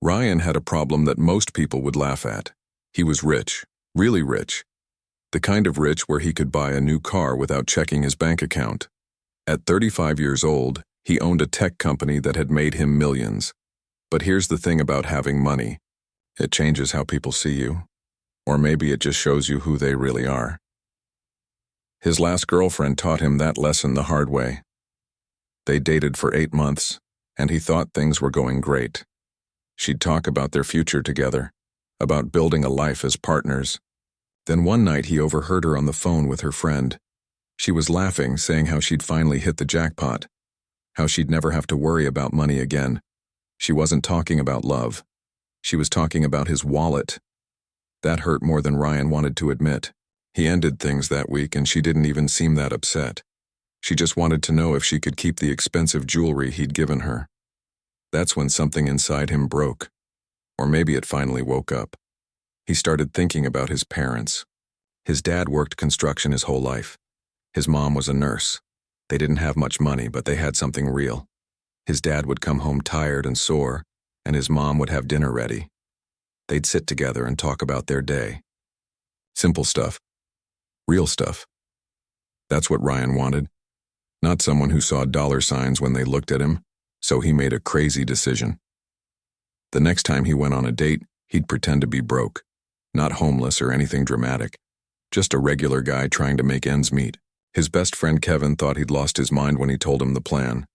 Ryan had a problem that most people would laugh at. He was rich, really rich. The kind of rich where he could buy a new car without checking his bank account. At 35 years old, he owned a tech company that had made him millions. But here's the thing about having money. It changes how people see you. Or maybe it just shows you who they really are. His last girlfriend taught him that lesson the hard way. They dated for 8 months, and he thought things were going great. She'd talk about their future together, about building a life as partners. Then one night he overheard her on the phone with her friend. She was laughing, saying how she'd finally hit the jackpot, how she'd never have to worry about money again. She wasn't talking about love. She was talking about his wallet. That hurt more than Ryan wanted to admit. He ended things that week and she didn't even seem that upset. She just wanted to know if she could keep the expensive jewelry he'd given her. That's when something inside him broke. Or maybe it finally woke up. He started thinking about his parents. His dad worked construction his whole life. His mom was a nurse. They didn't have much money, but they had something real. His dad would come home tired and sore, and his mom would have dinner ready. They'd sit together and talk about their day. Simple stuff. Real stuff. That's what Ryan wanted. Not someone who saw dollar signs when they looked at him, so he made a crazy decision. The next time he went on a date, he'd pretend to be broke. Not homeless or anything dramatic. Just a regular guy trying to make ends meet. His best friend Kevin thought he'd lost his mind when he told him the plan.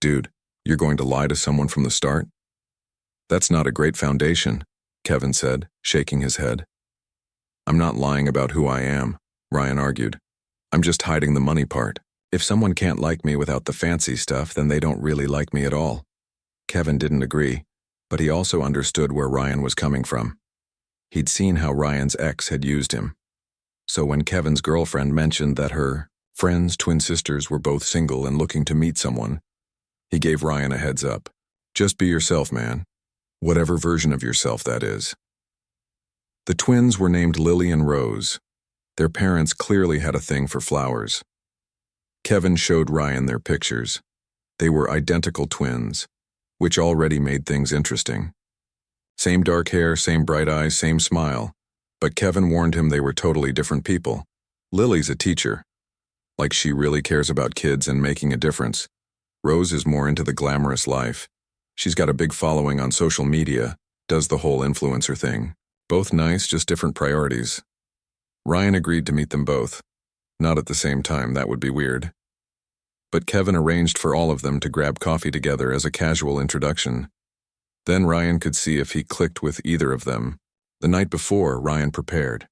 Dude, you're going to lie to someone from the start? That's not a great foundation, Kevin said, shaking his head. I'm not lying about who I am, Ryan argued. I'm just hiding the money part. If someone can't like me without the fancy stuff, then they don't really like me at all. Kevin didn't agree, but he also understood where Ryan was coming from. He'd seen how Ryan's ex had used him. So when Kevin's girlfriend mentioned that her friend's twin sisters were both single and looking to meet someone, he gave Ryan a heads up. Just be yourself, man. Whatever version of yourself that is. The twins were named Lily and Rose. Their parents clearly had a thing for flowers. Kevin showed Ryan their pictures. They were identical twins, which already made things interesting. Same dark hair, same bright eyes, same smile. But Kevin warned him they were totally different people. Lily's a teacher. Like she really cares about kids and making a difference. Rose is more into the glamorous life. She's got a big following on social media, does the whole influencer thing. Both nice, just different priorities. Ryan agreed to meet them both. Not at the same time, that would be weird. But Kevin arranged for all of them to grab coffee together as a casual introduction. Then Ryan could see if he clicked with either of them. The night before, Ryan prepared.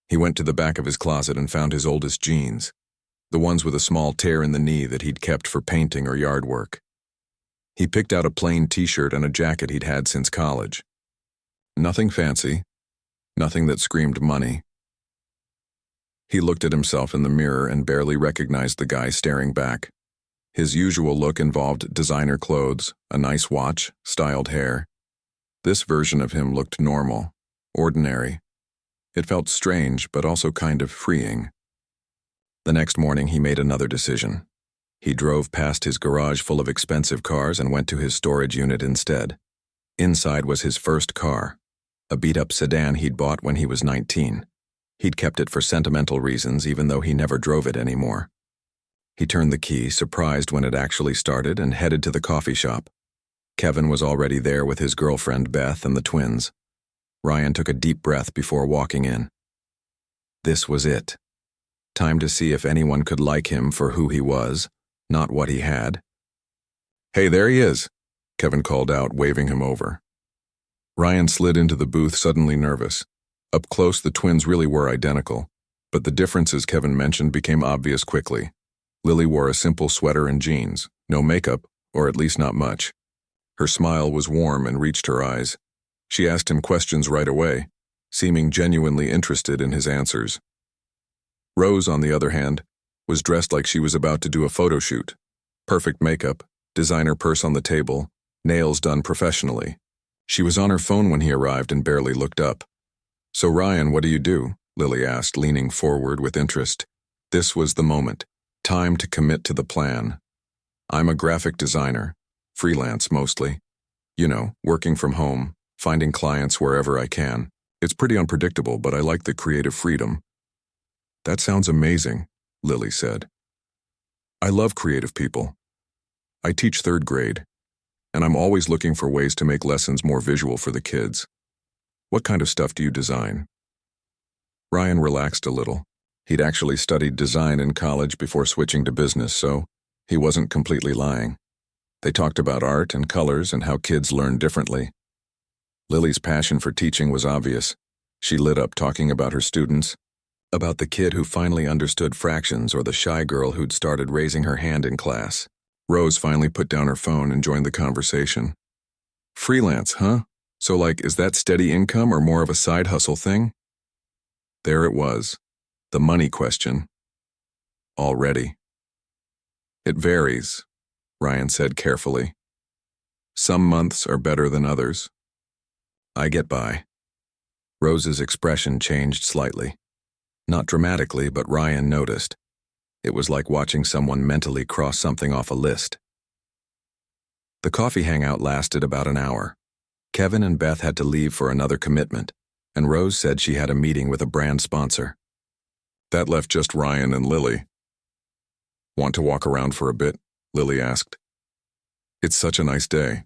He went to the back of his closet and found his oldest jeans, the ones with a small tear in the knee that he'd kept for painting or yard work. He picked out a plain t-shirt and a jacket he'd had since college. Nothing fancy, nothing that screamed money. He looked at himself in the mirror and barely recognized the guy staring back. His usual look involved designer clothes, a nice watch, styled hair. This version of him looked normal, ordinary. It felt strange, but also kind of freeing. The next morning, he made another decision. He drove past his garage full of expensive cars and went to his storage unit instead. Inside was his first car, a beat-up sedan he'd bought when he was 19. He'd kept it for sentimental reasons, even though he never drove it anymore. He turned the key, surprised when it actually started, and headed to the coffee shop. Kevin was already there with his girlfriend Beth and the twins. Ryan took a deep breath before walking in. This was it. Time to see if anyone could like him for who he was, not what he had. "Hey, there he is," Kevin called out, waving him over. Ryan slid into the booth, suddenly nervous. Up close, the twins really were identical, but the differences Kevin mentioned became obvious quickly. Lily wore a simple sweater and jeans, no makeup, or at least not much. Her smile was warm and reached her eyes. She asked him questions right away, seeming genuinely interested in his answers. Rose, on the other hand, was dressed like she was about to do a photo shoot. Perfect makeup, designer purse on the table, nails done professionally. She was on her phone when he arrived and barely looked up. "So Ryan, what do you do?" Lily asked, leaning forward with interest. This was the moment. Time to commit to the plan. "I'm a graphic designer, freelance mostly, You know, working from home, finding clients wherever I can. It's pretty unpredictable, but I like the creative freedom. That sounds amazing, Lily said. I love creative people. I teach third grade, and I'm always looking for ways to make lessons more visual for the kids. What kind of stuff do you design? Ryan relaxed a little. He'd actually studied design in college before switching to business, so he wasn't completely lying. They talked about art and colors and how kids learn differently. Lily's passion for teaching was obvious. She lit up talking about her students, about the kid who finally understood fractions or the shy girl who'd started raising her hand in class. Rose finally put down her phone and joined the conversation. Freelance, huh? So is that steady income or more of a side hustle thing? There it was, the money question. Already. It varies, Ryan said carefully. Some months are better than others. I get by. Rose's expression changed slightly. Not dramatically, but Ryan noticed. It was like watching someone mentally cross something off a list. The coffee hangout lasted about an hour. Kevin and Beth had to leave for another commitment, and Rose said she had a meeting with a brand sponsor. That left just Ryan and Lily. Want to walk around for a bit? Lily asked. It's such a nice day.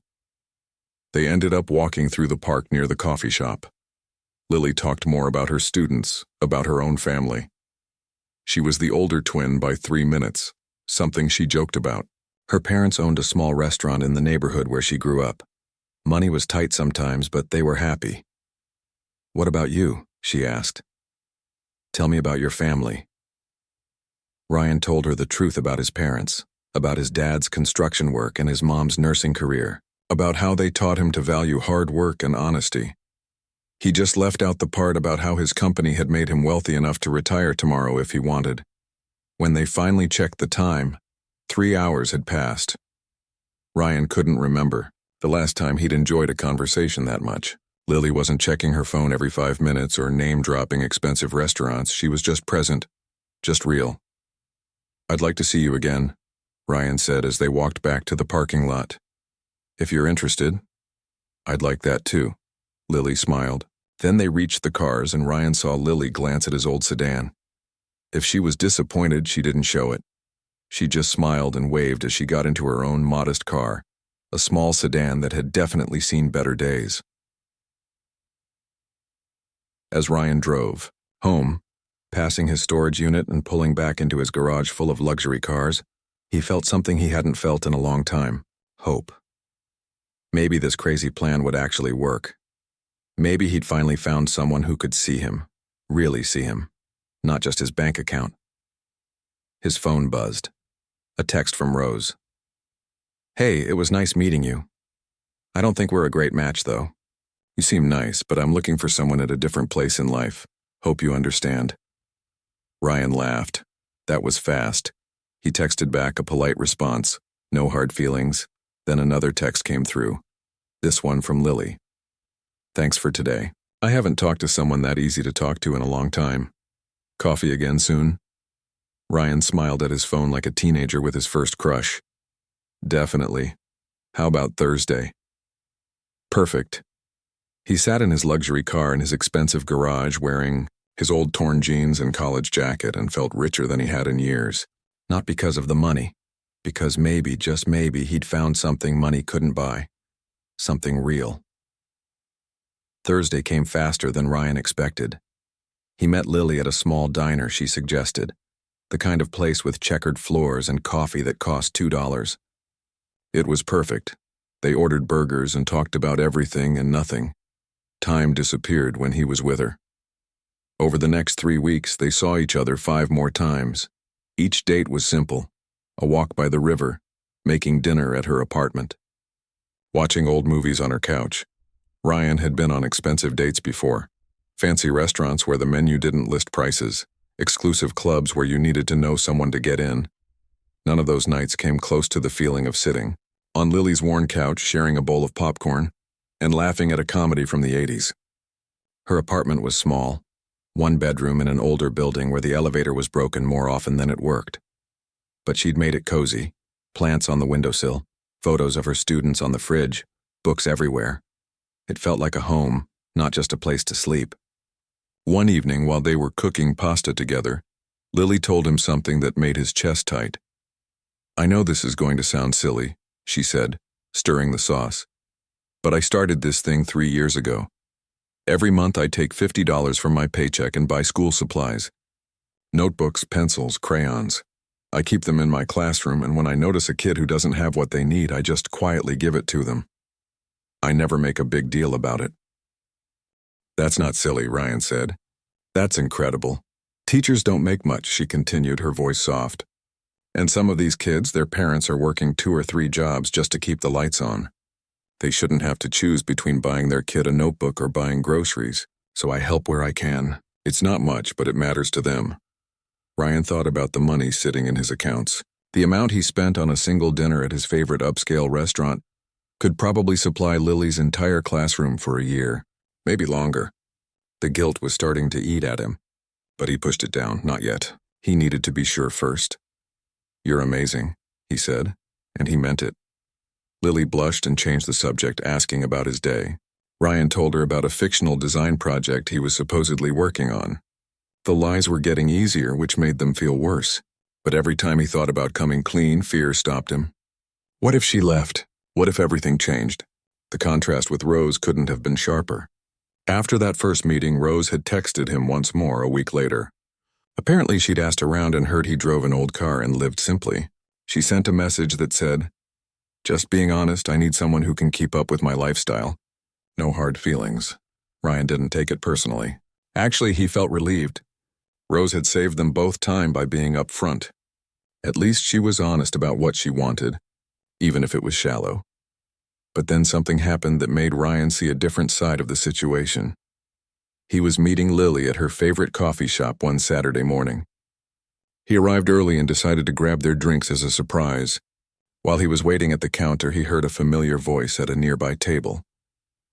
They ended up walking through the park near the coffee shop. Lily talked more about her students, about her own family. She was the older twin by 3 minutes, something she joked about. Her parents owned a small restaurant in the neighborhood where she grew up. Money was tight sometimes, but they were happy. What about you? She asked. Tell me about your family. Ryan told her the truth about his parents, about his dad's construction work and his mom's nursing career, about how they taught him to value hard work and honesty. He just left out the part about how his company had made him wealthy enough to retire tomorrow if he wanted. When they finally checked the time, 3 hours had passed. Ryan couldn't remember the last time he'd enjoyed a conversation that much. Lily wasn't checking her phone every 5 minutes or name-dropping expensive restaurants. She was just present, just real. I'd like to see you again, Ryan said as they walked back to the parking lot. If you're interested. I'd like that too, Lily smiled. Then they reached the cars and Ryan saw Lily glance at his old sedan. If she was disappointed, she didn't show it. She just smiled and waved as she got into her own modest car, a small sedan that had definitely seen better days. As Ryan drove home, passing his storage unit and pulling back into his garage full of luxury cars, he felt something he hadn't felt in a long time: hope. Maybe this crazy plan would actually work. Maybe he'd finally found someone who could see him, really see him, not just his bank account. His phone buzzed. A text from Rose. Hey, it was nice meeting you. I don't think we're a great match, though. You seem nice, but I'm looking for someone at a different place in life. Hope you understand. Ryan laughed. That was fast. He texted back a polite response. No hard feelings. Then another text came through. This one from Lily. Thanks for today. I haven't talked to someone that easy to talk to in a long time. Coffee again soon? Ryan smiled at his phone like a teenager with his first crush. Definitely. How about Thursday? Perfect. He sat in his luxury car in his expensive garage wearing his old torn jeans and college jacket and felt richer than he had in years. Not because of the money, because maybe, just maybe, he'd found something money couldn't buy. Something real. Thursday came faster than Ryan expected. He met Lily at a small diner she suggested, the kind of place with checkered floors and coffee that cost $2. It was perfect. They ordered burgers and talked about everything and nothing. Time disappeared when he was with her. Over the next 3 weeks, they saw each other 5 more times. Each date was simple: a walk by the river, making dinner at her apartment, watching old movies on her couch. Ryan had been on expensive dates before. Fancy restaurants where the menu didn't list prices, exclusive clubs where you needed to know someone to get in. None of those nights came close to the feeling of sitting on Lily's worn couch, sharing a bowl of popcorn, and laughing at a comedy from the 80s. Her apartment was small, 1 bedroom in an older building where the elevator was broken more often than it worked. But she'd made it cozy: plants on the windowsill, photos of her students on the fridge, books everywhere. It felt like a home, not just a place to sleep. One evening, while they were cooking pasta together, Lily told him something that made his chest tight. "I know this is going to sound silly," she said, stirring the sauce, "but I started this thing 3 years ago. Every month I take $50 from my paycheck and buy school supplies. Notebooks, pencils, crayons. I keep them in my classroom, and when I notice a kid who doesn't have what they need, I just quietly give it to them. I never make a big deal about it." "That's not silly," Ryan said. "That's incredible. Teachers don't make much," she continued, her voice soft. "And some of these kids, their parents are working 2 or 3 jobs just to keep the lights on. They shouldn't have to choose between buying their kid a notebook or buying groceries, so I help where I can. It's not much, but it matters to them." Ryan thought about the money sitting in his accounts. The amount he spent on a single dinner at his favorite upscale restaurant could probably supply Lily's entire classroom for a year, maybe longer. The guilt was starting to eat at him, but he pushed it down. Not yet. He needed to be sure first. "You're amazing," he said, and he meant it. Lily blushed and changed the subject, asking about his day. Ryan told her about a fictional design project he was supposedly working on. The lies were getting easier, which made them feel worse. But every time he thought about coming clean, fear stopped him. What if she left? What if everything changed? The contrast with Rose couldn't have been sharper. After that first meeting, Rose had texted him once more a week later. Apparently she'd asked around and heard he drove an old car and lived simply. She sent a message that said, "Just being honest, I need someone who can keep up with my lifestyle. No hard feelings." Ryan didn't take it personally. Actually, he felt relieved. Rose had saved them both time by being upfront. At least she was honest about what she wanted, even if it was shallow. But then something happened that made Ryan see a different side of the situation. He was meeting Lily at her favorite coffee shop one Saturday morning. He arrived early and decided to grab their drinks as a surprise. While he was waiting at the counter, he heard a familiar voice at a nearby table.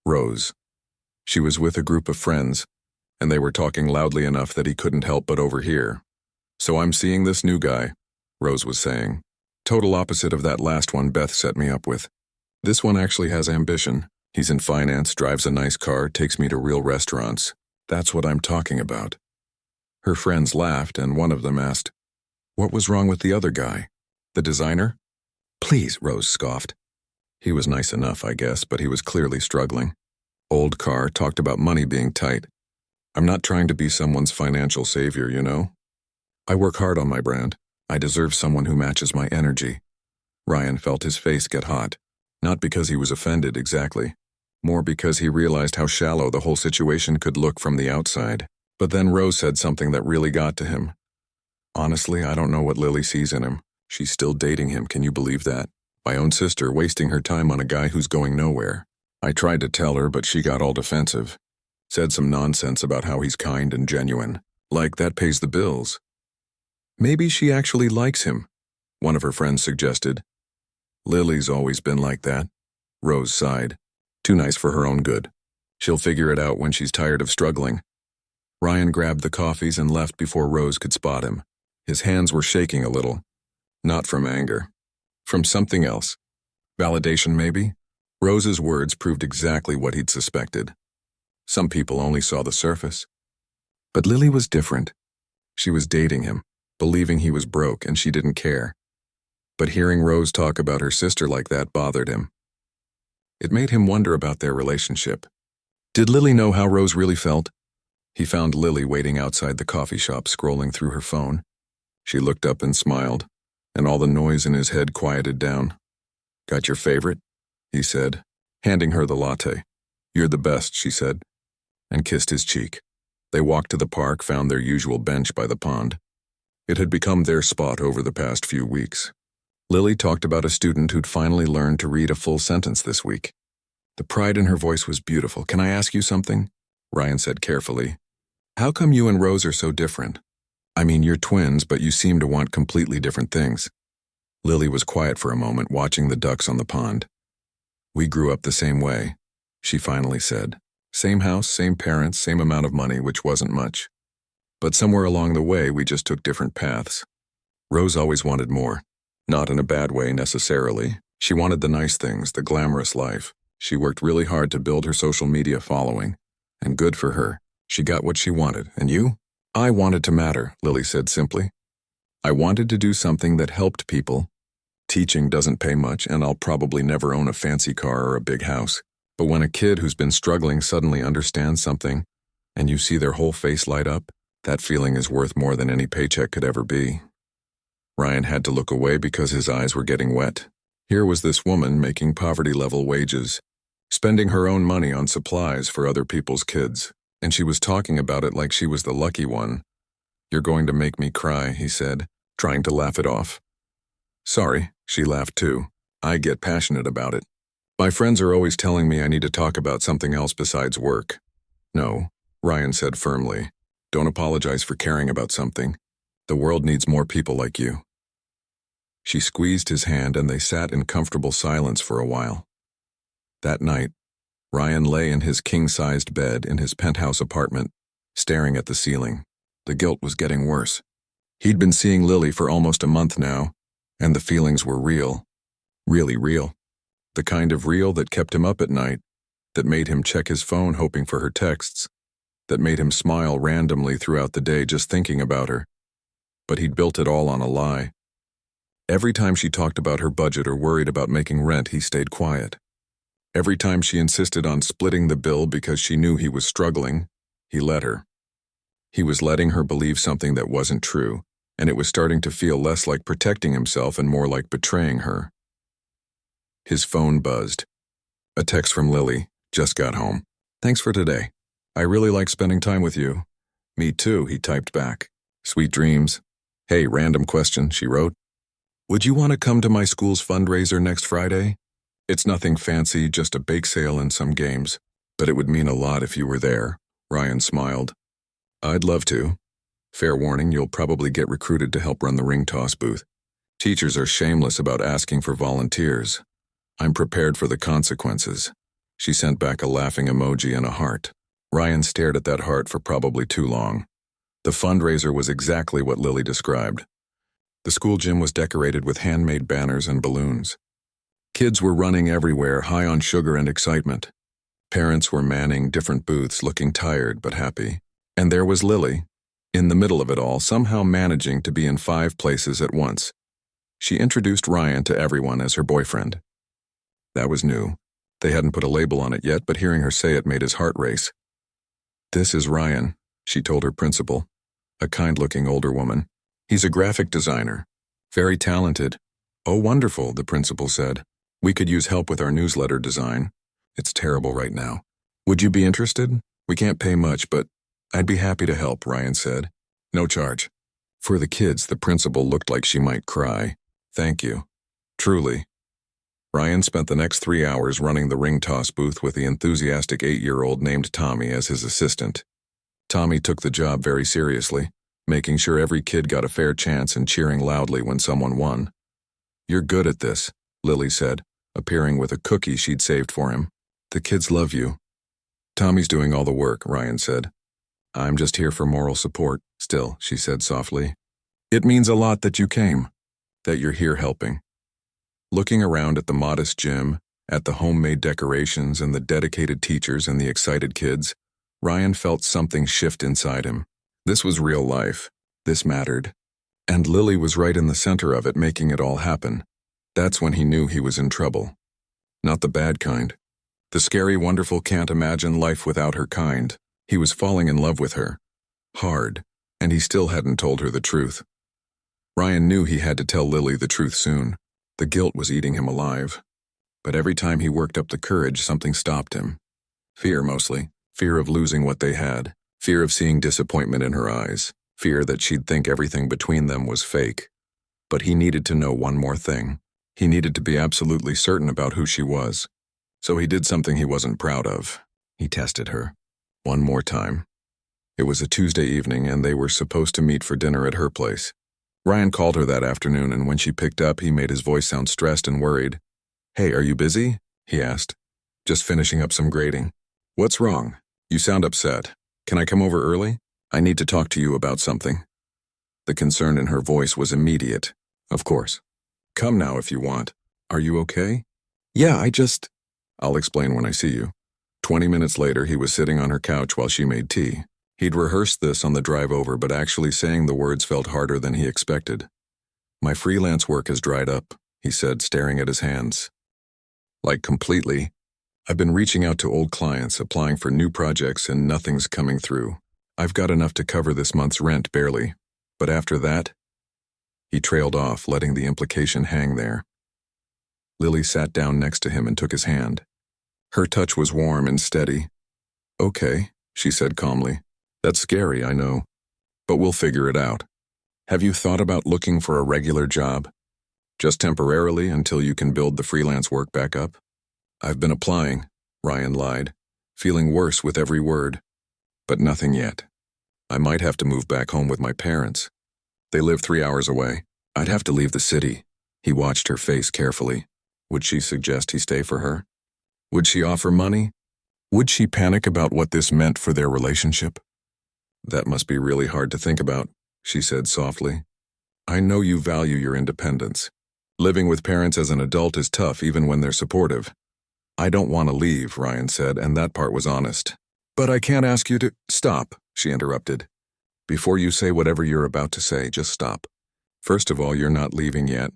Rose. She was with a group of friends, and they were talking loudly enough that he couldn't help but overhear. "So I'm seeing this new guy," Rose was saying. "Total opposite of that last one Beth set me up with. This one actually has ambition. He's in finance, drives a nice car, takes me to real restaurants. That's what I'm talking about." Her friends laughed, and one of them asked, "What was wrong with the other guy? The designer?" "Please," Rose scoffed. He was nice enough, I guess, but he was clearly struggling. Old car, talked about money being tight. "I'm not trying to be someone's financial savior, you know? I work hard on my brand. I deserve someone who matches my energy." Ryan felt his face get hot. Not because he was offended exactly, more because he realized how shallow the whole situation could look from the outside. But then Rose said something that really got to him. "Honestly, I don't know what Lily sees in him. She's still dating him, can you believe that? My own sister wasting her time on a guy who's going nowhere. I tried to tell her, but she got all defensive. Said some nonsense about how he's kind and genuine. Like that pays the bills." "Maybe she actually likes him," one of her friends suggested. "Lily's always been like that," Rose sighed. "Too nice for her own good. She'll figure it out when she's tired of struggling." Ryan grabbed the coffees and left before Rose could spot him. His hands were shaking a little. Not from anger. From something else. Validation, maybe? Rose's words proved exactly what he'd suspected. Some people only saw the surface. But Lily was different. She was dating him, believing he was broke, and she didn't care. But hearing Rose talk about her sister like that bothered him. It made him wonder about their relationship. Did Lily know how Rose really felt? He found Lily waiting outside the coffee shop, scrolling through her phone. She looked up and smiled, and all the noise in his head quieted down. "Got your favorite?" he said, handing her the latte. "You're the best," she said, and kissed his cheek. They walked to the park, found their usual bench by the pond. It had become their spot over the past few weeks. Lily talked about a student who'd finally learned to read a full sentence this week. The pride in her voice was beautiful. "Can I ask you something?" Ryan said carefully. "How come you and Rose are so different? I mean, you're twins, but you seem to want completely different things." Lily was quiet for a moment, watching the ducks on the pond. "We grew up the same way," she finally said. "Same house, same parents, same amount of money, which wasn't much. But somewhere along the way, we just took different paths. Rose always wanted more. Not in a bad way, necessarily. She wanted the nice things, the glamorous life. She worked really hard to build her social media following. And good for her. She got what she wanted. And you? I wanted to matter, Lily said simply. I wanted to do something that helped people. Teaching doesn't pay much, and I'll probably never own a fancy car or a big house. But when a kid who's been struggling suddenly understands something, and you see their whole face light up, that feeling is worth more than any paycheck could ever be. Ryan had to look away because his eyes were getting wet. Here was this woman making poverty-level wages, spending her own money on supplies for other people's kids, and she was talking about it like she was the lucky one. You're going to make me cry, he said, trying to laugh it off. Sorry, she laughed too. I get passionate about it. My friends are always telling me I need to talk about something else besides work. No, Ryan said firmly. Don't apologize for caring about something. The world needs more people like you. She squeezed his hand and they sat in comfortable silence for a while. That night, Ryan lay in his king-sized bed in his penthouse apartment, staring at the ceiling. The guilt was getting worse. He'd been seeing Lily for almost a month now, and the feelings were real. Really real. The kind of real that kept him up at night, that made him check his phone hoping for her texts, that made him smile randomly throughout the day just thinking about her. But he'd built it all on a lie. Every time she talked about her budget or worried about making rent, he stayed quiet. Every time she insisted on splitting the bill because she knew he was struggling, he let her. He was letting her believe something that wasn't true, and it was starting to feel less like protecting himself and more like betraying her. His phone buzzed. A text from Lily. Just got home. Thanks for today. I really like spending time with you. Me too, he typed back. Sweet dreams. Hey, random question, she wrote. Would you want to come to my school's fundraiser next Friday? It's nothing fancy, just a bake sale and some games. But it would mean a lot if you were there. Ryan smiled. I'd love to. Fair warning, you'll probably get recruited to help run the ring toss booth. Teachers are shameless about asking for volunteers. I'm prepared for the consequences. She sent back a laughing emoji and a heart. Ryan stared at that heart for probably too long. The fundraiser was exactly what Lily described. The school gym was decorated with handmade banners and balloons. Kids were running everywhere, high on sugar and excitement. Parents were manning different booths, looking tired but happy. And there was Lily, in the middle of it all, somehow managing to be in 5 places at once. She introduced Ryan to everyone as her boyfriend. That was new. They hadn't put a label on it yet, but hearing her say it made his heart race. This is Ryan, she told her principal, a kind-looking older woman. He's a graphic designer. Very talented. Oh, wonderful, the principal said. We could use help with our newsletter design. It's terrible right now. Would you be interested? We can't pay much, but I'd be happy to help, Ryan said. No charge. For the kids, the principal looked like she might cry. Thank you. Truly. Ryan spent the next 3 hours running the ring toss booth with the enthusiastic 8-year-old named Tommy as his assistant. Tommy took the job very seriously, making sure every kid got a fair chance and cheering loudly when someone won. You're good at this, Lily said, appearing with a cookie she'd saved for him. The kids love you. Tommy's doing all the work, Ryan said. I'm just here for moral support, still, she said softly. It means a lot that you came, that you're here helping. Looking around at the modest gym, at the homemade decorations and the dedicated teachers and the excited kids, Ryan felt something shift inside him. This was real life. This mattered. And Lily was right in the center of it, making it all happen. That's when he knew he was in trouble. Not the bad kind. The scary, wonderful, can't imagine life without her kind. He was falling in love with her. Hard. And he still hadn't told her the truth. Ryan knew he had to tell Lily the truth soon. The guilt was eating him alive. But every time he worked up the courage, something stopped him. Fear, mostly. Fear of losing what they had. Fear of seeing disappointment in her eyes. Fear that she'd think everything between them was fake. But he needed to know one more thing. He needed to be absolutely certain about who she was. So he did something he wasn't proud of. He tested her. One more time. It was a Tuesday evening, and they were supposed to meet for dinner at her place. Ryan called her that afternoon, and when she picked up, he made his voice sound stressed and worried. Hey, are you busy? He asked. Just finishing up some grading. What's wrong? You sound upset. Can I come over early? I need to talk to you about something. The concern in her voice was immediate. Of course. Come now if you want. Are you okay? Yeah, I'll explain when I see you. 20 minutes later, he was sitting on her couch while she made tea. He'd rehearsed this on the drive over, but actually saying the words felt harder than he expected. My freelance work has dried up, he said, staring at his hands. Like completely. I've been reaching out to old clients, applying for new projects, and nothing's coming through. I've got enough to cover this month's rent, barely. But after that, he trailed off, letting the implication hang there. Lily sat down next to him and took his hand. Her touch was warm and steady. Okay, she said calmly. That's scary, I know. But we'll figure it out. Have you thought about looking for a regular job? Just temporarily until you can build the freelance work back up? I've been applying, Ryan lied, feeling worse with every word. But nothing yet. I might have to move back home with my parents. They live 3 hours away. I'd have to leave the city. He watched her face carefully. Would she suggest he stay for her? Would she offer money? Would she panic about what this meant for their relationship? That must be really hard to think about, she said softly. I know you value your independence. Living with parents as an adult is tough even when they're supportive. I don't want to leave, Ryan said, and that part was honest. But I can't ask you to— Stop, she interrupted. Before you say whatever you're about to say, just stop. First of all, you're not leaving yet.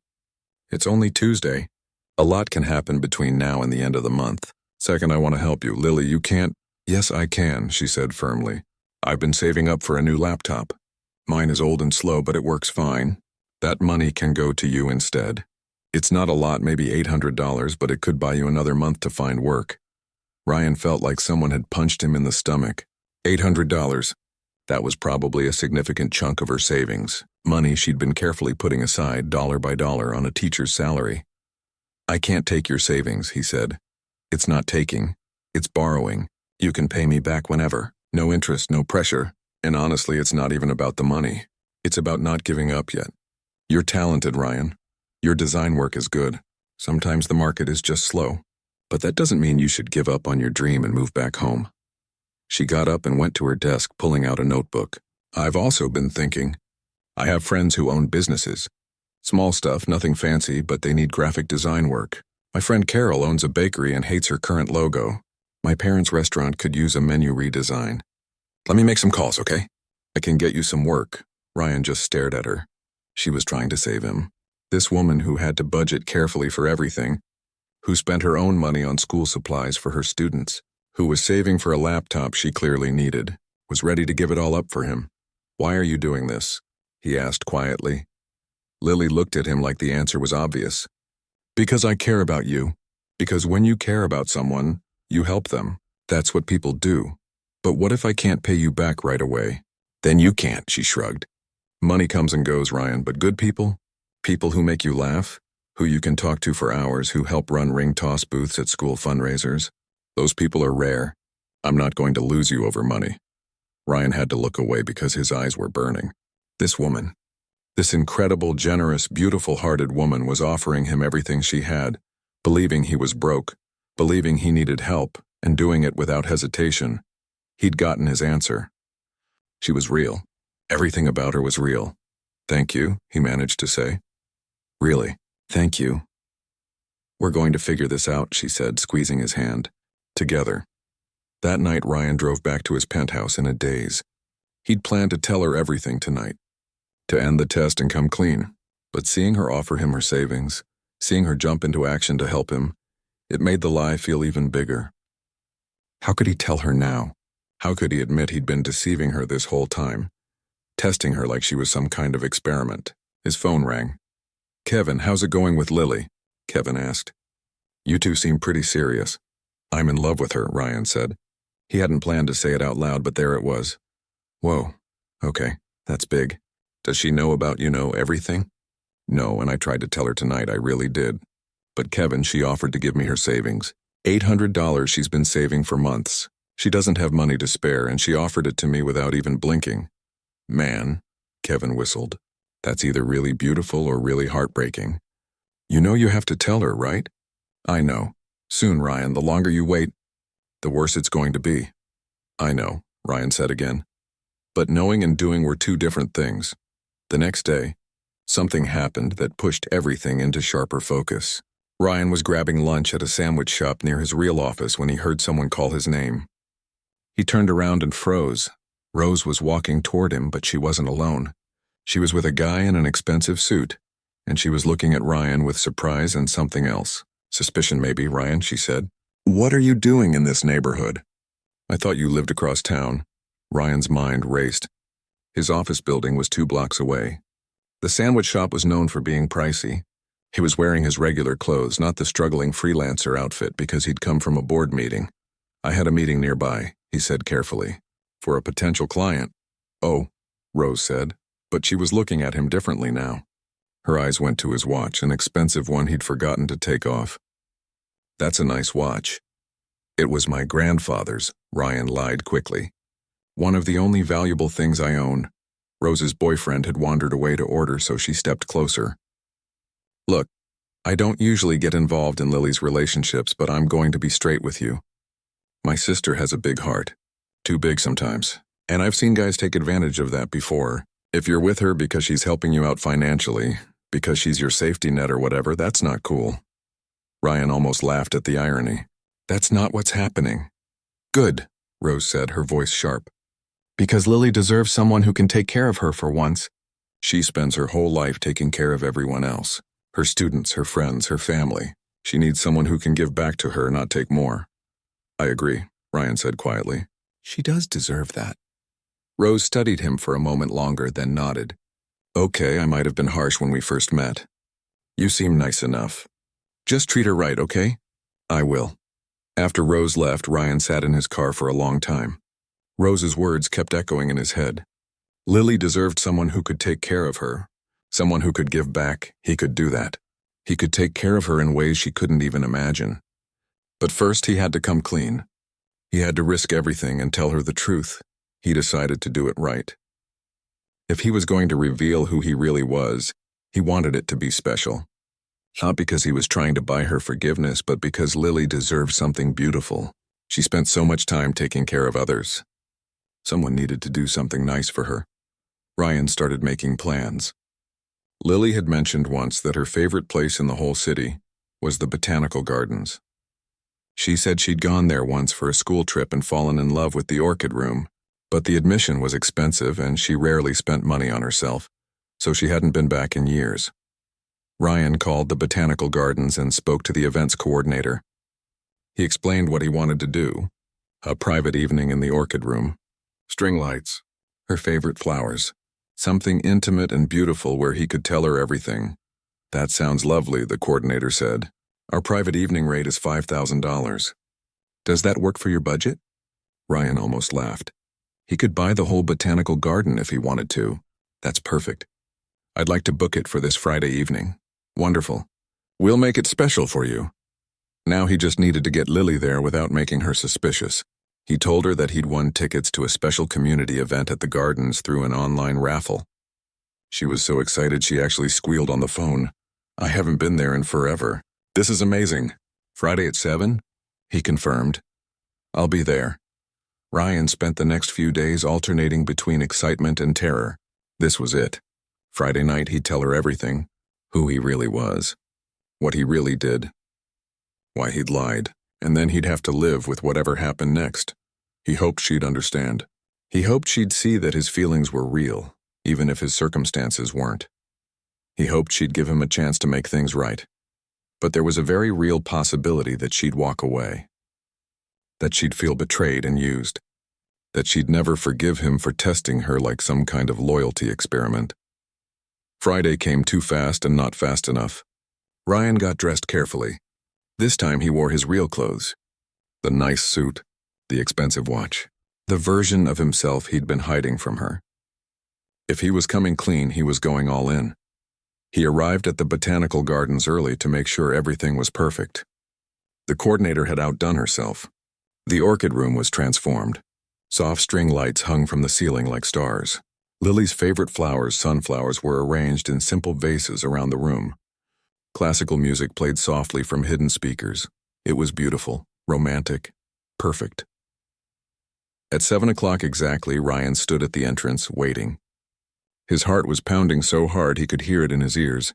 It's only Tuesday. A lot can happen between now and the end of the month. Second, I want to help you. Lily, you can't— Yes, I can, she said firmly. I've been saving up for a new laptop. Mine is old and slow, but it works fine. That money can go to you instead. It's not a lot, maybe $800, but it could buy you another month to find work. Ryan felt like someone had punched him in the stomach. $800. That was probably a significant chunk of her savings, money she'd been carefully putting aside dollar by dollar on a teacher's salary. I can't take your savings, he said. It's not taking, it's borrowing. You can pay me back whenever. No interest, no pressure. And honestly, it's not even about the money. It's about not giving up yet. You're talented, Ryan. Your design work is good. Sometimes the market is just slow. But that doesn't mean you should give up on your dream and move back home. She got up and went to her desk, pulling out a notebook. I've also been thinking. I have friends who own businesses. Small stuff, nothing fancy, but they need graphic design work. My friend Carol owns a bakery and hates her current logo. My parents' restaurant could use a menu redesign. Let me make some calls, okay? I can get you some work. Ryan just stared at her. She was trying to save him. This woman who had to budget carefully for everything, who spent her own money on school supplies for her students, who was saving for a laptop she clearly needed, was ready to give it all up for him. Why are you doing this? He asked quietly. Lily looked at him like the answer was obvious. Because I care about you. Because when you care about someone, you help them. That's what people do. But what if I can't pay you back right away? Then you can't, she shrugged. Money comes and goes, Ryan, but good people? People who make you laugh? Who you can talk to for hours, who help run ring toss booths at school fundraisers? Those people are rare. I'm not going to lose you over money. Ryan had to look away because his eyes were burning. This woman, this incredible, generous, beautiful-hearted woman was offering him everything she had, believing he was broke, believing he needed help, and doing it without hesitation. He'd gotten his answer. She was real. Everything about her was real. Thank you, he managed to say. Really, thank you. We're going to figure this out, she said, squeezing his hand. Together. That night, Ryan drove back to his penthouse in a daze. He'd planned to tell her everything tonight, to end the test and come clean. But seeing her offer him her savings, seeing her jump into action to help him, it made the lie feel even bigger. How could he tell her now? How could he admit he'd been deceiving her this whole time, testing her like she was some kind of experiment? His phone rang. Kevin, how's it going with Lily? Kevin asked. You two seem pretty serious. I'm in love with her, Ryan said. He hadn't planned to say it out loud, but there it was. Whoa, okay, that's big. Does she know about, everything? No, and I tried to tell her tonight, I really did. But Kevin, she offered to give me her savings. $800 she's been saving for months. She doesn't have money to spare, and she offered it to me without even blinking. Man, Kevin whistled. That's either really beautiful or really heartbreaking. You know you have to tell her, right? I know. Soon, Ryan, the longer you wait, the worse it's going to be. I know, Ryan said again. But knowing and doing were two different things. The next day, something happened that pushed everything into sharper focus. Ryan was grabbing lunch at a sandwich shop near his real office when he heard someone call his name. He turned around and froze. Rose was walking toward him, but she wasn't alone. She was with a guy in an expensive suit, and she was looking at Ryan with surprise and something else. Suspicion maybe, Ryan, she said. What are you doing in this neighborhood? I thought you lived across town. Ryan's mind raced. His office building was 2 blocks away. The sandwich shop was known for being pricey. He was wearing his regular clothes, not the struggling freelancer outfit, because he'd come from a board meeting. I had a meeting nearby, he said carefully. For a potential client. Oh, Rose said, but she was looking at him differently now. Her eyes went to his watch, an expensive one he'd forgotten to take off. That's a nice watch. It was my grandfather's, Ryan lied quickly. One of the only valuable things I own. Rose's boyfriend had wandered away to order, so she stepped closer. Look, I don't usually get involved in Lily's relationships, but I'm going to be straight with you. My sister has a big heart. Too big sometimes. And I've seen guys take advantage of that before. If you're with her because she's helping you out financially, because she's your safety net or whatever, that's not cool. Ryan almost laughed at the irony. That's not what's happening. Good, Rose said, her voice sharp. Because Lily deserves someone who can take care of her for once. She spends her whole life taking care of everyone else. Her students, her friends, her family. She needs someone who can give back to her, not take more. I agree, Ryan said quietly. She does deserve that. Rose studied him for a moment longer, then nodded. Okay, I might have been harsh when we first met. You seem nice enough. Just treat her right, okay? I will. After Rose left, Ryan sat in his car for a long time. Rose's words kept echoing in his head. Lily deserved someone who could take care of her. Someone who could give back. He could do that. He could take care of her in ways she couldn't even imagine. But first he had to come clean. He had to risk everything and tell her the truth. He decided to do it right. If he was going to reveal who he really was, he wanted it to be special. Not because he was trying to buy her forgiveness, but because Lily deserved something beautiful. She spent so much time taking care of others. Someone needed to do something nice for her. Ryan started making plans. Lily had mentioned once that her favorite place in the whole city was the botanical gardens. She said she'd gone there once for a school trip and fallen in love with the orchid room, but the admission was expensive and she rarely spent money on herself, so she hadn't been back in years. Ryan called the botanical gardens and spoke to the events coordinator. He explained what he wanted to do. A private evening in the orchid room. String lights. Her favorite flowers. Something intimate and beautiful where he could tell her everything. That sounds lovely, the coordinator said. Our private evening rate is $5,000. Does that work for your budget? Ryan almost laughed. He could buy the whole botanical garden if he wanted to. That's perfect. I'd like to book it for this Friday evening. Wonderful. We'll make it special for you. Now he just needed to get Lily there without making her suspicious. He told her that he'd won tickets to a special community event at the gardens through an online raffle. She was so excited she actually squealed on the phone. I haven't been there in forever. This is amazing. Friday at 7? He confirmed. I'll be there. Ryan spent the next few days alternating between excitement and terror. This was it. Friday night he'd tell her everything. Who he really was. What he really did. Why he'd lied. And then he'd have to live with whatever happened next. He hoped she'd understand. He hoped she'd see that his feelings were real, even if his circumstances weren't. He hoped she'd give him a chance to make things right. But there was a very real possibility that she'd walk away. That she'd feel betrayed and used. That she'd never forgive him for testing her like some kind of loyalty experiment. Friday came too fast and not fast enough. Ryan got dressed carefully. This time he wore his real clothes. The nice suit, the expensive watch, the version of himself he'd been hiding from her. If he was coming clean, he was going all in. He arrived at the botanical gardens early to make sure everything was perfect. The coordinator had outdone herself. The orchid room was transformed. Soft string lights hung from the ceiling like stars. Lily's favorite flowers, sunflowers, were arranged in simple vases around the room. Classical music played softly from hidden speakers. It was beautiful, romantic, perfect. At 7 o'clock exactly, Ryan stood at the entrance, waiting. His heart was pounding so hard he could hear it in his ears.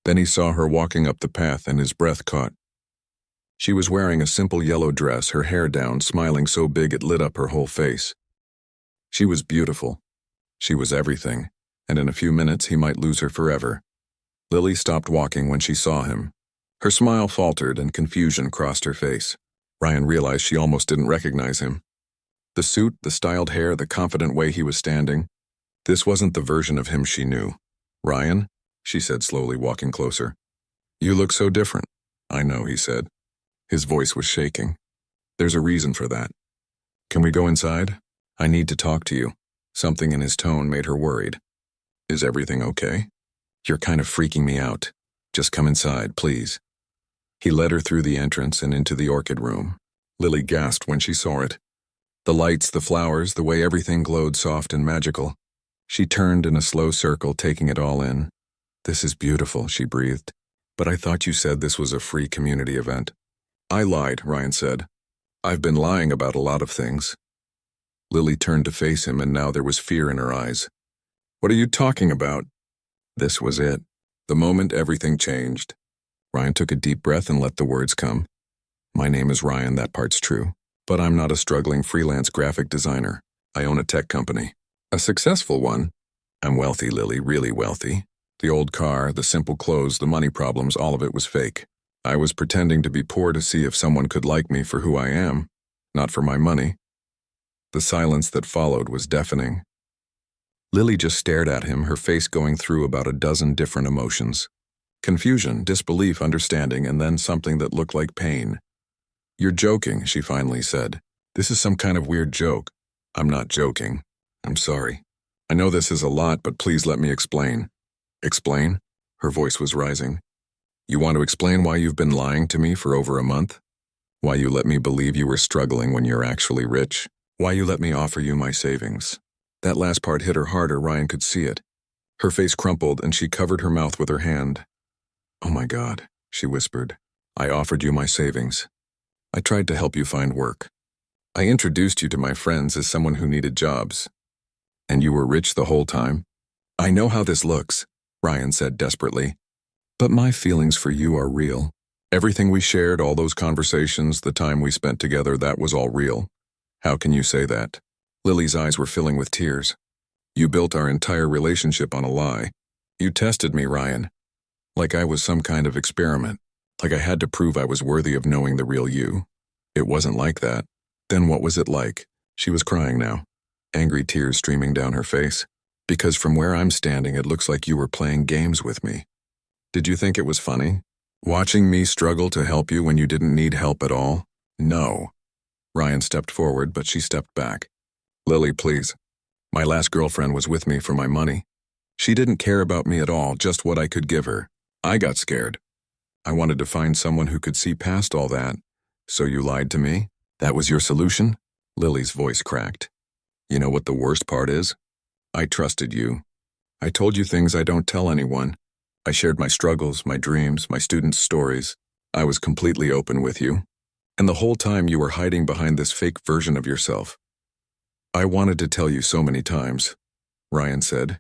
Then he saw her walking up the path and his breath caught. She was wearing a simple yellow dress, her hair down, smiling so big it lit up her whole face. She was beautiful. She was everything, and in a few minutes he might lose her forever. Lily stopped walking when she saw him. Her smile faltered and confusion crossed her face. Ryan realized she almost didn't recognize him. The suit, the styled hair, the confident way he was standing. This wasn't the version of him she knew. "Ryan," she said slowly, walking closer. "You look so different." "I know," he said. His voice was shaking. "There's a reason for that. Can we go inside? I need to talk to you." Something in his tone made her worried. "Is everything okay?" "You're kind of freaking me out. Just come inside, please." He led her through the entrance and into the orchid room. Lily gasped when she saw it. The lights, the flowers, the way everything glowed soft and magical. She turned in a slow circle, taking it all in. "This is beautiful," she breathed. "But I thought you said this was a free community event." "I lied," Ryan said. "I've been lying about a lot of things." Lily turned to face him, and now there was fear in her eyes. "What are you talking about?" This was it. The moment everything changed. Ryan took a deep breath and let the words come. "My name is Ryan, that part's true. But I'm not a struggling freelance graphic designer. I own a tech company. A successful one. I'm wealthy, Lily, really wealthy. The old car, the simple clothes, the money problems, all of it was fake. I was pretending to be poor to see if someone could like me for who I am, not for my money." The silence that followed was deafening. Lily just stared at him, her face going through about a dozen different emotions. Confusion, disbelief, understanding, and then something that looked like pain. "You're joking," she finally said. "This is some kind of weird joke." "I'm not joking. I'm sorry. I know this is a lot, but please let me explain." "Explain?" Her voice was rising. "You want to explain why you've been lying to me for over a month? Why you let me believe you were struggling when you're actually rich? Why you let me offer you my savings?" That last part hit her harder. Ryan could see it. Her face crumpled and she covered her mouth with her hand. "Oh my God," she whispered. "I offered you my savings. I tried to help you find work. I introduced you to my friends as someone who needed jobs. And you were rich the whole time?" "I know how this looks," Ryan said desperately. "But my feelings for you are real. Everything we shared, all those conversations, the time we spent together, that was all real." "How can you say that?" Lily's eyes were filling with tears. "You built our entire relationship on a lie. You tested me, Ryan. Like I was some kind of experiment. Like I had to prove I was worthy of knowing the real you. It wasn't like that. Then what was it like?" She was crying now, angry tears streaming down her face. "Because from where I'm standing, it looks like you were playing games with me. Did you think it was funny? Watching me struggle to help you when you didn't need help at all? No." Ryan stepped forward, but she stepped back. "Lily, please. My last girlfriend was with me for my money. She didn't care about me at all, just what I could give her. I got scared. I wanted to find someone who could see past all that. So you lied to me? That was your solution?" Lily's voice cracked. "You know what the worst part is? I trusted you. I told you things I don't tell anyone. I shared my struggles, my dreams, my students' stories. I was completely open with you. And the whole time you were hiding behind this fake version of yourself. I wanted to tell you so many times," Ryan said,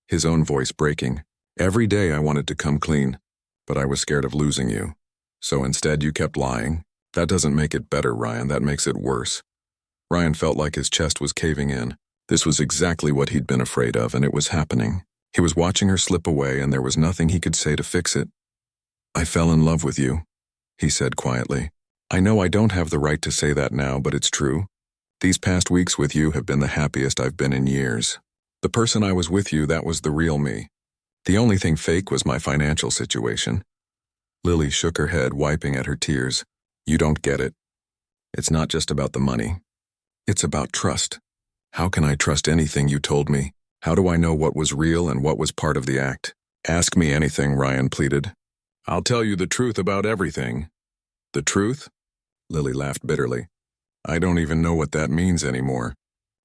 his own voice breaking. "Every day I wanted to come clean, but I was scared of losing you. So instead you kept lying. That doesn't make it better, Ryan, that makes it worse." Ryan felt like his chest was caving in. This was exactly what he'd been afraid of, and it was happening. He was watching her slip away, and there was nothing he could say to fix it. "I fell in love with you," he said quietly. "I know I don't have the right to say that now, but it's true. These past weeks with you have been the happiest I've been in years. The person I was with you, that was the real me. The only thing fake was my financial situation." Lily shook her head, wiping at her tears. "You don't get it. It's not just about the money. It's about trust. How can I trust anything you told me? How do I know what was real and what was part of the act?" "Ask me anything," Ryan pleaded. "I'll tell you the truth about everything." "The truth?" Lily laughed bitterly. "I don't even know what that means anymore."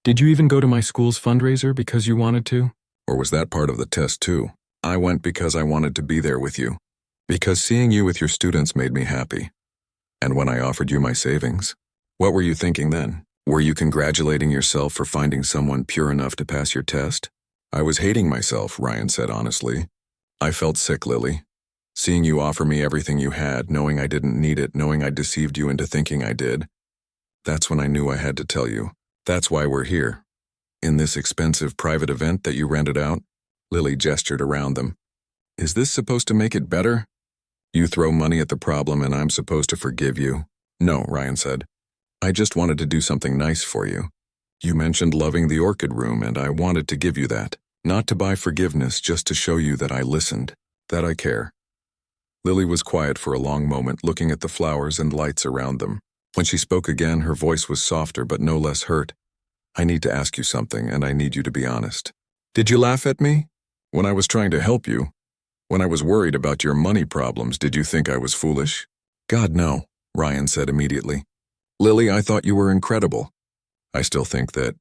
"Did you even go to my school's fundraiser because you wanted to? Or was that part of the test too?" "I went because I wanted to be there with you. Because seeing you with your students made me happy. And when I offered you my savings, what were you thinking then? Were you congratulating yourself for finding someone pure enough to pass your test?" "I was hating myself," Ryan said honestly. "I felt sick, Lily. Seeing you offer me everything you had, knowing I didn't need it, knowing I deceived you into thinking I did. That's when I knew I had to tell you. That's why we're here. In this expensive private event that you rented out. Lily gestured around them. Is this supposed to make it better? You throw money at the problem and I'm supposed to forgive you? No, Ryan said. I just wanted to do something nice for you. You mentioned loving the orchid room and I wanted to give you that. Not to buy forgiveness, just to show you that I listened, that I care. Lily was quiet for a long moment, looking at the flowers and lights around them. When she spoke again, her voice was softer but no less hurt. I need to ask you something, and I need you to be honest. Did you laugh at me? When I was trying to help you? When I was worried about your money problems, did you think I was foolish? God, no, Ryan said immediately. Lily, I thought you were incredible. I still think that.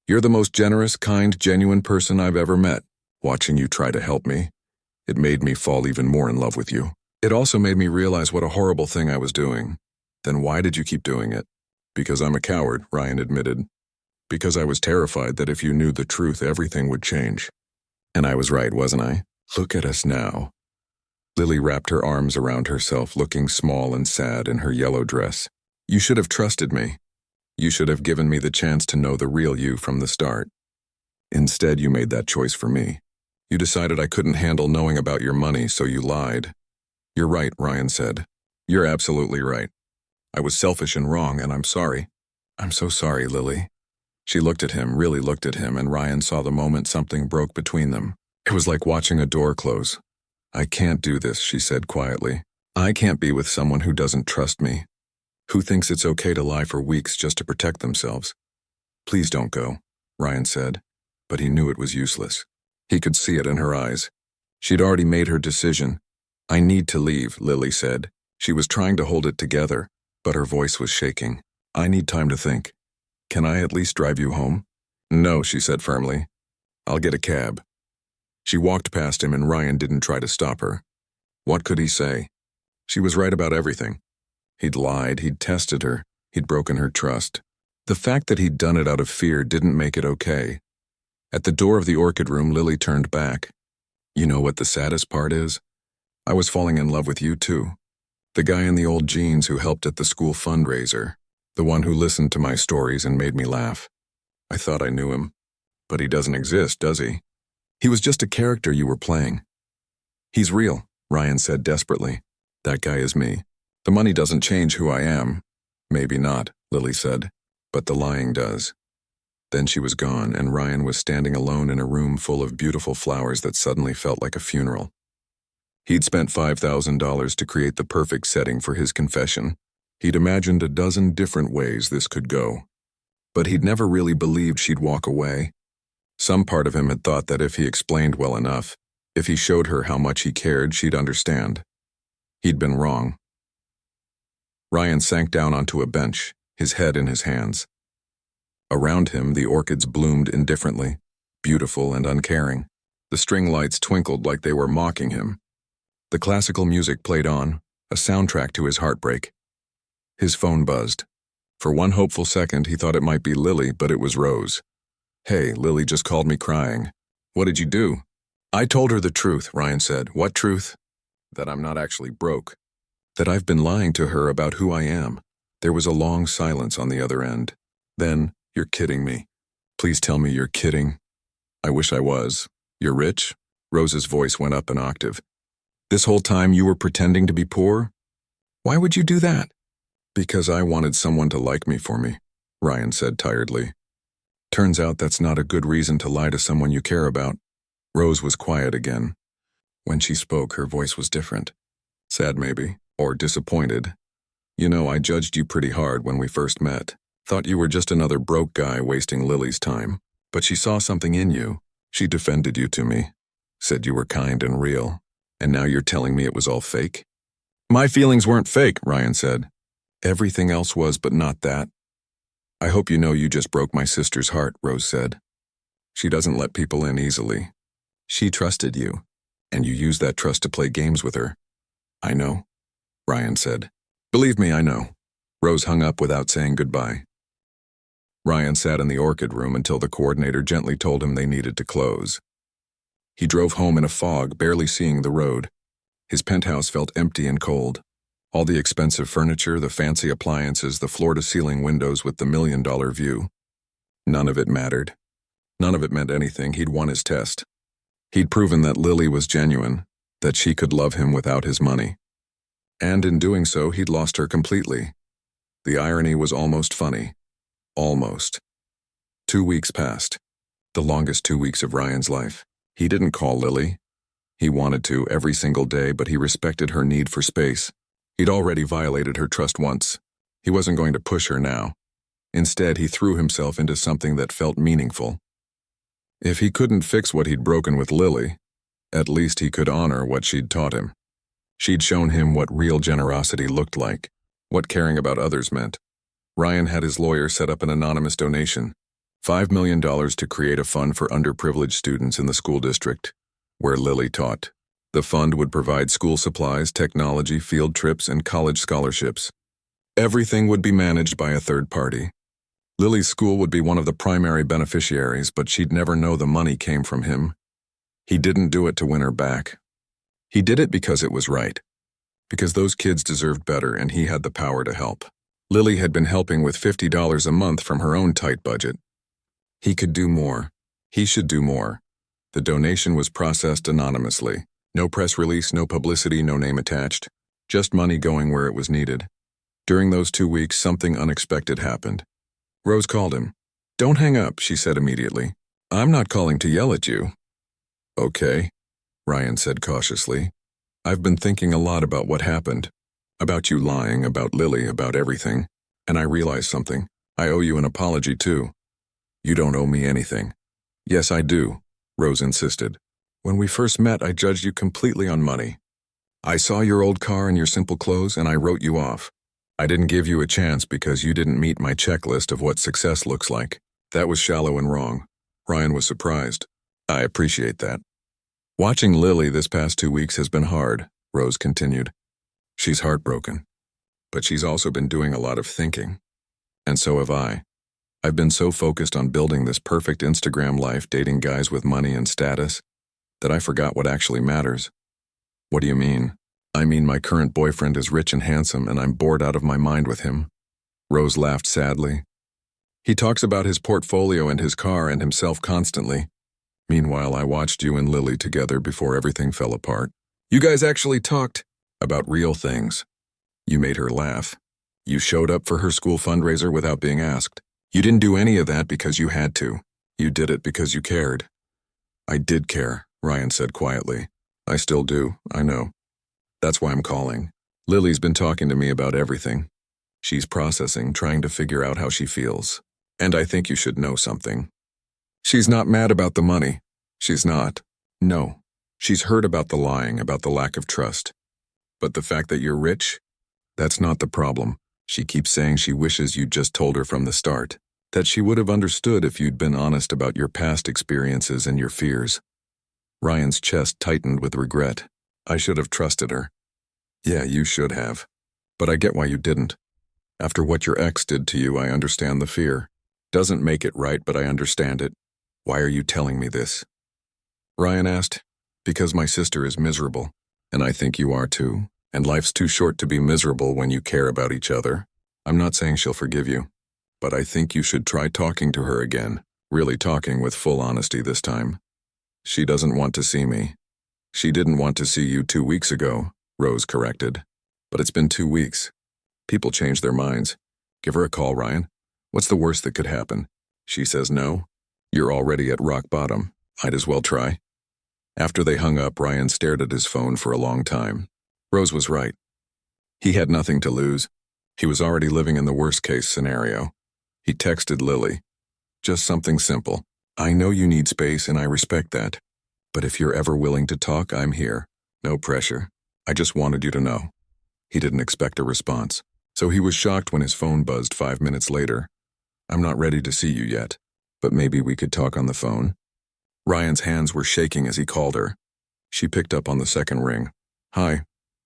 You're the most generous, kind, genuine person I've ever met. Watching you try to help me, it made me fall even more in love with you. It also made me realize what a horrible thing I was doing. Then why did you keep doing it? Because I'm a coward, Ryan admitted. Because I was terrified that if you knew the truth, everything would change. And I was right, wasn't I? Look at us now. Lily wrapped her arms around herself, looking small and sad in her yellow dress. You should have trusted me. You should have given me the chance to know the real you from the start. Instead, you made that choice for me. You decided I couldn't handle knowing about your money, so you lied. You're right, Ryan said. You're absolutely right. I was selfish and wrong, and I'm sorry. I'm so sorry, Lily. She looked at him, really looked at him, and Ryan saw the moment something broke between them. It was like watching a door close. I can't do this, she said quietly. I can't be with someone who doesn't trust me. Who thinks it's okay to lie for weeks just to protect themselves? Please don't go, Ryan said, but he knew it was useless. He could see it in her eyes. She'd already made her decision. I need to leave, Lily said. She was trying to hold it together, but her voice was shaking. I need time to think. Can I at least drive you home? No, she said firmly. I'll get a cab. She walked past him and Ryan didn't try to stop her. What could he say? She was right about everything. He'd lied, he'd tested her, he'd broken her trust. The fact that he'd done it out of fear didn't make it okay. At the door of the orchid room, Lily turned back. You know what the saddest part is? I was falling in love with you too. The guy in the old jeans who helped at the school fundraiser. The one who listened to my stories and made me laugh. I thought I knew him. But he doesn't exist, does he? He was just a character you were playing. He's real, Ryan said desperately. That guy is me. The money doesn't change who I am. Maybe not, Lily said, but the lying does. Then she was gone, and Ryan was standing alone in a room full of beautiful flowers that suddenly felt like a funeral. He'd spent $5,000 to create the perfect setting for his confession. He'd imagined a dozen different ways this could go. But he'd never really believed she'd walk away. Some part of him had thought that if he explained well enough, if he showed her how much he cared, she'd understand. He'd been wrong. Ryan sank down onto a bench, his head in his hands. Around him, the orchids bloomed indifferently, beautiful and uncaring. The string lights twinkled like they were mocking him. The classical music played on, a soundtrack to his heartbreak. His phone buzzed. For one hopeful second, he thought it might be Lily, but it was Rose. Hey, Lily just called me crying. What did you do? I told her the truth, Ryan said. What truth? That I'm not actually broke. That I've been lying to her about who I am. There was a long silence on the other end. Then, you're kidding me. Please tell me you're kidding. I wish I was. You're rich? Rose's voice went up an octave. This whole time you were pretending to be poor? Why would you do that? Because I wanted someone to like me for me, Ryan said tiredly. Turns out that's not a good reason to lie to someone you care about. Rose was quiet again. When she spoke, her voice was different. Sad maybe, or disappointed. You know, I judged you pretty hard when we first met. Thought you were just another broke guy wasting Lily's time. But she saw something in you. She defended you to me. Said you were kind and real. And now you're telling me it was all fake? My feelings weren't fake, Ryan said. Everything else was, but not that. I hope you know you just broke my sister's heart, Rose said. She doesn't let people in easily. She trusted you, and you used that trust to play games with her. I know, Ryan said. Believe me, I know. Rose hung up without saying goodbye. Ryan sat in the orchid room until the coordinator gently told him they needed to close. He drove home in a fog, barely seeing the road. His penthouse felt empty and cold. All the expensive furniture, the fancy appliances, the floor-to-ceiling windows with the million-dollar view. None of it mattered. None of it meant anything. He'd won his test. He'd proven that Lily was genuine, that she could love him without his money. And in doing so, he'd lost her completely. The irony was almost funny. Almost. 2 weeks passed. The longest 2 weeks of Ryan's life. He didn't call Lily. He wanted to every single day, but he respected her need for space. He'd already violated her trust once. He wasn't going to push her now. Instead, he threw himself into something that felt meaningful. If he couldn't fix what he'd broken with Lily, at least he could honor what she'd taught him. She'd shown him what real generosity looked like, what caring about others meant. Ryan had his lawyer set up an anonymous donation, $5 million to create a fund for underprivileged students in the school district, where Lily taught. The fund would provide school supplies, technology, field trips, and college scholarships. Everything would be managed by a third party. Lily's school would be one of the primary beneficiaries, but she'd never know the money came from him. He didn't do it to win her back. He did it because it was right. Because those kids deserved better and he had the power to help. Lily had been helping with $50 a month from her own tight budget. He could do more. He should do more. The donation was processed anonymously. No press release, no publicity, no name attached. Just money going where it was needed. During those 2 weeks, something unexpected happened. Rose called him. "Don't hang up," she said immediately. "I'm not calling to yell at you." "Okay," Ryan said cautiously. "I've been thinking a lot about what happened. About you lying, about Lily, about everything. And I realized something. I owe you an apology too." "You don't owe me anything." "Yes, I do," Rose insisted. "When we first met, I judged you completely on money. I saw your old car and your simple clothes, and I wrote you off. I didn't give you a chance because you didn't meet my checklist of what success looks like. That was shallow and wrong." Ryan was surprised. "I appreciate that." "Watching Lily this past 2 weeks has been hard," Rose continued. "She's heartbroken. But she's also been doing a lot of thinking. And so have I. I've been so focused on building this perfect Instagram life, dating guys with money and status, that I forgot what actually matters." "What do you mean?" "I mean my current boyfriend is rich and handsome and I'm bored out of my mind with him." Rose laughed sadly. "He talks about his portfolio and his car and himself constantly. Meanwhile, I watched you and Lily together before everything fell apart. You guys actually talked about real things. You made her laugh. You showed up for her school fundraiser without being asked. You didn't do any of that because you had to. You did it because you cared." "I did care," Ryan said quietly. "I still do, I know. That's why I'm calling. Lily's been talking to me about everything. She's processing, trying to figure out how she feels. And I think you should know something. She's not mad about the money. She's not. No. She's heard about the lying, about the lack of trust. But the fact that you're rich? That's not the problem. She keeps saying she wishes you'd just told her from the start. That she would have understood if you'd been honest about your past experiences and your fears." Ryan's chest tightened with regret. "I should have trusted her." "Yeah, you should have. But I get why you didn't. After what your ex did to you, I understand the fear. Doesn't make it right, but I understand it. Why are you telling me this?" Ryan asked. "Because my sister is miserable, and I think you are too. And life's too short to be miserable when you care about each other. I'm not saying she'll forgive you, but I think you should try talking to her again, really talking with full honesty this time. She doesn't want to see me." "She didn't want to see you 2 weeks ago," Rose corrected. "But it's been 2 weeks. People change their minds. Give her a call, Ryan. What's the worst that could happen? She says no? You're already at rock bottom. Might as well try." After they hung up, Ryan stared at his phone for a long time. Rose was right. He had nothing to lose. He was already living in the worst-case scenario. He texted Lily. Just something simple. "I know you need space and I respect that. But if you're ever willing to talk, I'm here. No pressure. I just wanted you to know." He didn't expect a response, so he was shocked when his phone buzzed 5 minutes later. "I'm not ready to see you yet, but maybe we could talk on the phone." Ryan's hands were shaking as he called her. She picked up on the second ring. "Hi,"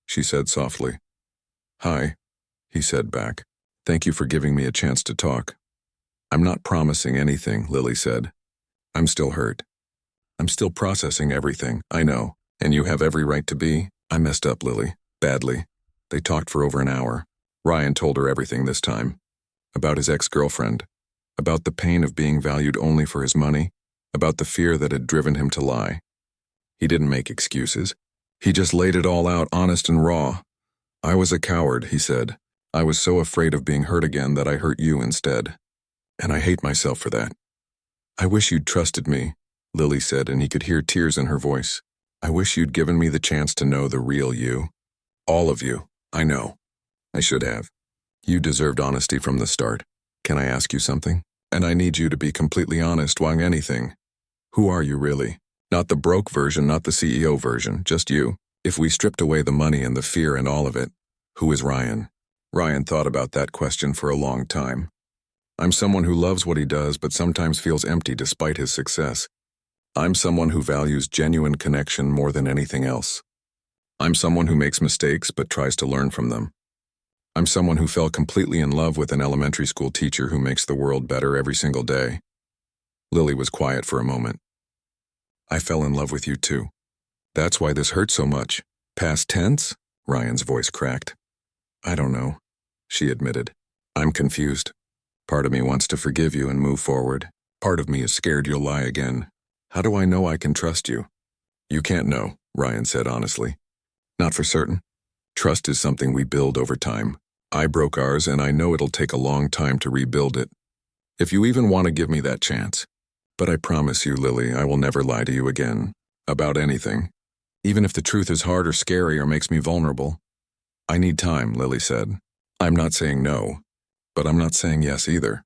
she said softly. "Hi," he said back. "Thank you for giving me a chance to talk." "I'm not promising anything," Lily said. "I'm still hurt. I'm still processing everything, I know, and you have every right to be. I messed up, Lily. Badly. They talked for over an hour. Ryan told her everything this time. About his ex-girlfriend. About the pain of being valued only for his money. About the fear that had driven him to lie. He didn't make excuses. He just laid it all out honest and raw. I was a coward, he said. I was so afraid of being hurt again that I hurt you instead. And I hate myself for that. I wish you'd trusted me, Lily said, and he could hear tears in her voice. I wish you'd given me the chance to know the real you. All of you, I know. I should have. You deserved honesty from the start. Can I ask you something? And I need you to be completely honest while anything. Who are you really? Not the broke version, not the CEO version, just you. If we stripped away the money and the fear and all of it, who is Ryan? Ryan thought about that question for a long time. I'm someone who loves what he does but sometimes feels empty despite his success. I'm someone who values genuine connection more than anything else. I'm someone who makes mistakes but tries to learn from them. I'm someone who fell completely in love with an elementary school teacher who makes the world better every single day. Lily was quiet for a moment. I fell in love with you too. That's why this hurts so much. Past tense? Ryan's voice cracked. I don't know, she admitted. I'm confused. Part of me wants to forgive you and move forward. Part of me is scared you'll lie again. How do I know I can trust you? You can't know, Ryan said honestly. Not for certain. Trust is something we build over time. I broke ours and I know it'll take a long time to rebuild it. If you even want to give me that chance. But I promise you, Lily, I will never lie to you again. About anything. Even if the truth is hard or scary or makes me vulnerable. I need time, Lily said. I'm not saying no. But I'm not saying yes either.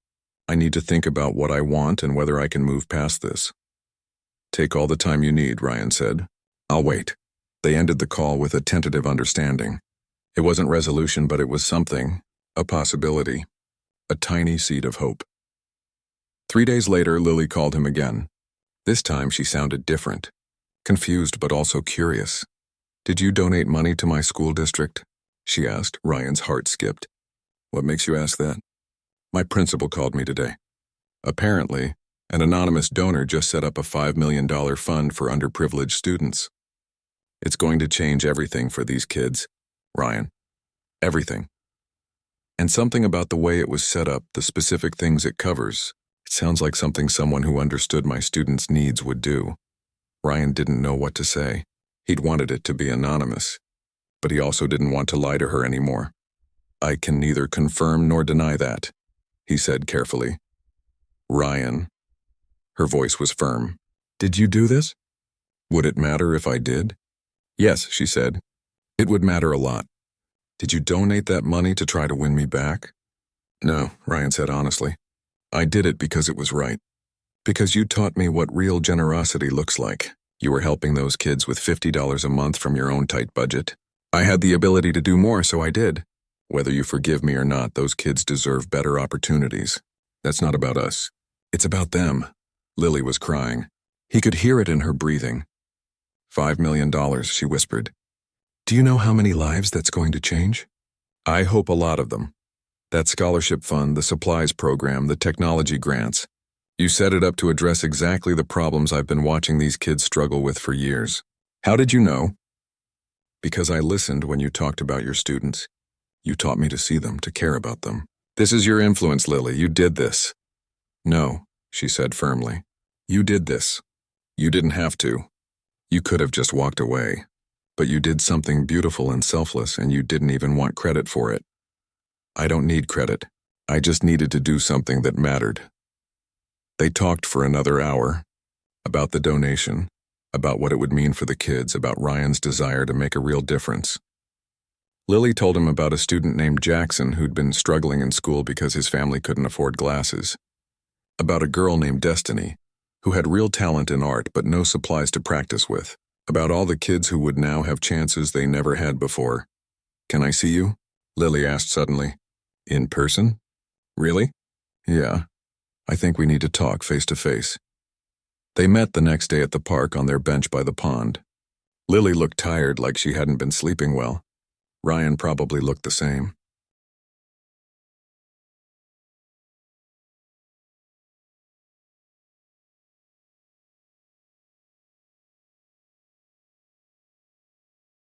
I need to think about what I want and whether I can move past this. Take all the time you need, Ryan said. I'll wait. They ended the call with a tentative understanding. It wasn't resolution, but it was something. A possibility. A tiny seed of hope. 3 days later, Lily called him again. This time she sounded different. Confused but also curious. Did you donate money to my school district? She asked. Ryan's heart skipped. What makes you ask that? My principal called me today. Apparently, an anonymous donor just set up a $5 million fund for underprivileged students. It's going to change everything for these kids, Ryan. Everything. And something about the way it was set up, the specific things it covers, it sounds like something someone who understood my students' needs would do. Ryan didn't know what to say. He'd wanted it to be anonymous. But he also didn't want to lie to her anymore. I can neither confirm nor deny that, he said carefully. Ryan. Her voice was firm. Did you do this? Would it matter if I did? Yes, she said. It would matter a lot. Did you donate that money to try to win me back? No, Ryan said honestly. I did it because it was right. Because you taught me what real generosity looks like. You were helping those kids with $50 a month from your own tight budget. I had the ability to do more, so I did. Whether you forgive me or not, those kids deserve better opportunities. That's not about us. It's about them. Lily was crying. He could hear it in her breathing. $5 million, she whispered. Do you know how many lives that's going to change? I hope a lot of them. That scholarship fund, the supplies program, the technology grants. You set it up to address exactly the problems I've been watching these kids struggle with for years. How did you know? Because I listened when you talked about your students. You taught me to see them, to care about them. This is your influence, Lily. You did this. No, she said firmly. You did this. You didn't have to. You could have just walked away. But you did something beautiful and selfless, and you didn't even want credit for it. I don't need credit. I just needed to do something that mattered. They talked for another hour. About the donation. About what it would mean for the kids. About Ryan's desire to make a real difference. Lily told him about a student named Jackson who'd been struggling in school because his family couldn't afford glasses. About a girl named Destiny, who had real talent in art but no supplies to practice with. About all the kids who would now have chances they never had before. Can I see you? Lily asked suddenly. In person? Really? Yeah. I think we need to talk face to face. They met the next day at the park on their bench by the pond. Lily looked tired, like she hadn't been sleeping well. Ryan probably looked the same.